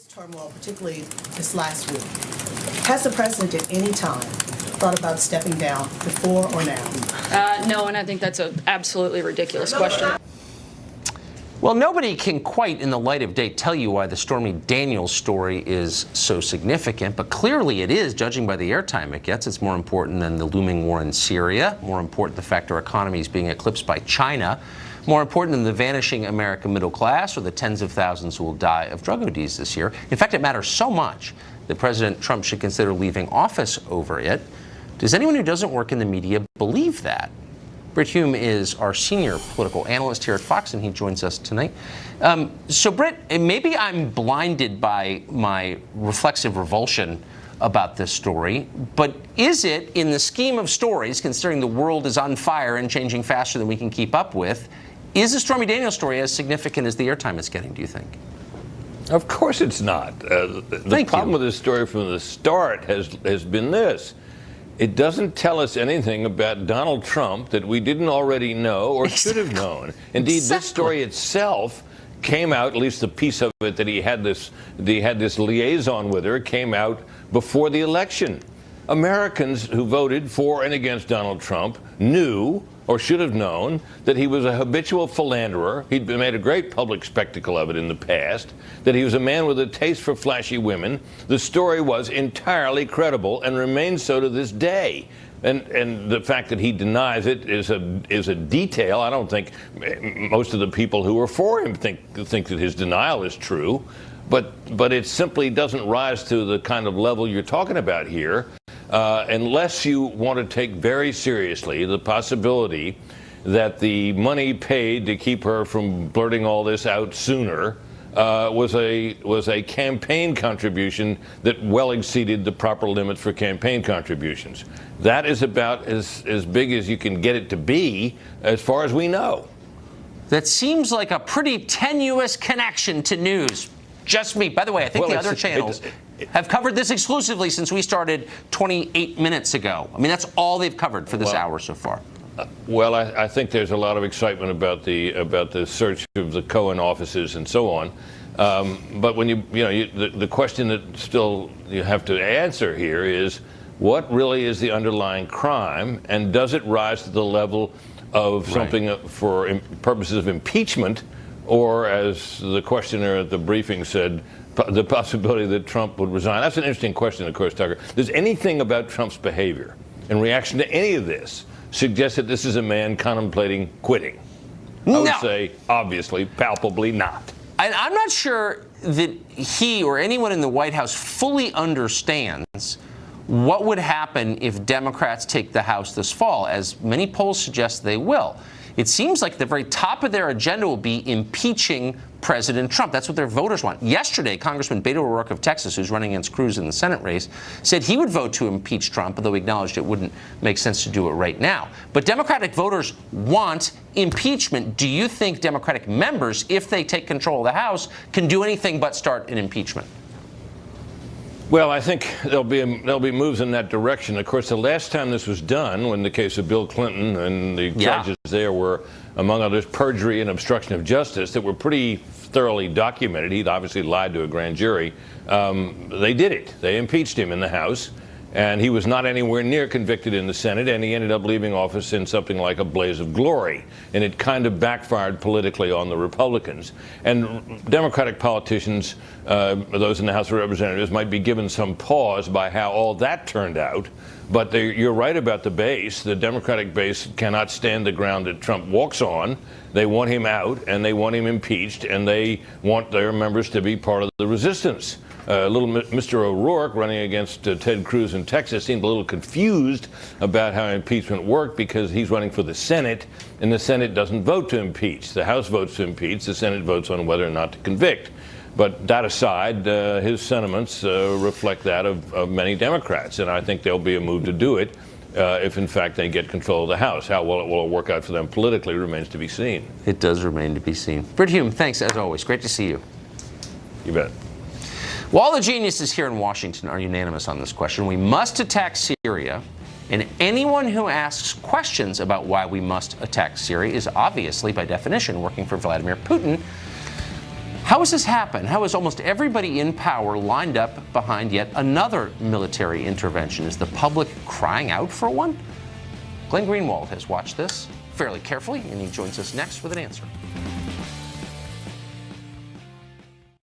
This turmoil, particularly this last week, has the president at any time thought about stepping down before or now? No, and I think that's an absolutely ridiculous question. Well, nobody can quite, in the light of day, tell you why the Stormy Daniels story is so significant, but clearly it is, judging by the airtime it gets. It's more important than the looming war in Syria, more important the fact our economy is being eclipsed by China, more important than the vanishing American middle class or the tens of thousands who will die of drug ODs this year. In fact, it matters so much that President Trump should consider leaving office over it. Does anyone who doesn't work in the media believe that? Britt Hume is our senior political analyst here at Fox, and he joins us tonight. So, Britt, maybe I'm blinded by my reflexive revulsion about this story, but is it, in the scheme of stories, considering the world is on fire and changing faster than we can keep up with, is the Stormy Daniels story as significant as the airtime it's getting, do you think? Of course it's not. The problem with this story from the start has been this. It doesn't tell us anything about Donald Trump that we didn't already know or should have known. Indeed, this story itself came out, at least the piece of it that he had this liaison with her, came out before the election. Americans who voted for and against Donald Trump knew or should have known that he was a habitual philanderer. He'd made a great public spectacle of it in the past, that he was a man with a taste for flashy women. The story was entirely credible and remains so to this day. And the fact that he denies it is a detail. I don't think most of the people who are for him think that his denial is true. But it simply doesn't rise to the kind of level you're talking about here. Unless you want to take very seriously the possibility that the money paid to keep her from blurting all this out sooner was a campaign contribution that well exceeded the proper limits for campaign contributions. That is about as big as you can get it to be, as far as we know. That seems like a pretty tenuous connection to news. Just me. By the way, I think the other channels have covered this exclusively since we started 28 minutes ago. I mean, that's all they've covered for this hour so far. Well, I think there's a lot of excitement about the search of the Cohen offices and so on. But when the question that still you have to answer here is, what really is the underlying crime, and does it rise to the level of something for purposes of impeachment? Or, as the questioner at the briefing said, the possibility that Trump would resign. That's an interesting question, of course, Tucker. Does anything about Trump's behavior in reaction to any of this suggest that this is a man contemplating quitting? I would say, obviously, palpably not. I'm not sure that he or anyone in the White House fully understands what would happen if Democrats take the House this fall, as many polls suggest they will. It seems like the very top of their agenda will be impeaching President Trump. That's what their voters want. Yesterday, Congressman Beto O'Rourke of Texas, who's running against Cruz in the Senate race, said he would vote to impeach Trump, although he acknowledged it wouldn't make sense to do it right now. But Democratic voters want impeachment. Do you think Democratic members, if they take control of the House, can do anything but start an impeachment? Well, I think there'll be moves in that direction. Of course, the last time this was done, when the case of Bill Clinton and the charges there were, among others, perjury and obstruction of justice that were pretty thoroughly documented. He'd obviously lied to a grand jury. They did it. They impeached him in the House, and he was not anywhere near convicted in the Senate, and he ended up leaving office in something like a blaze of glory. And it kind of backfired politically on the Republicans. And Democratic politicians, those in the House of Representatives, might be given some pause by how all that turned out. But you're right about the base. The Democratic base cannot stand the ground that Trump walks on. They want him out, and they want him impeached, and they want their members to be part of the resistance. Little Mr. O'Rourke, running against Ted Cruz in Texas, seemed a little confused about how impeachment worked because he's running for the Senate, and the Senate doesn't vote to impeach. The House votes to impeach. The Senate votes on whether or not to convict. But that aside, his sentiments reflect that of many Democrats, and I think there'll be a move to do it if, in fact, they get control of the House. How well it will work out for them politically remains to be seen. It does remain to be seen. Britt Hume, thanks, as always. Great to see you. You bet. Well, all the geniuses here in Washington are unanimous on this question. We must attack Syria, and anyone who asks questions about why we must attack Syria is obviously, by definition, working for Vladimir Putin. How has this happened? How has almost everybody in power lined up behind yet another military intervention? Is the public crying out for one? Glenn Greenwald has watched this fairly carefully, and he joins us next with an answer.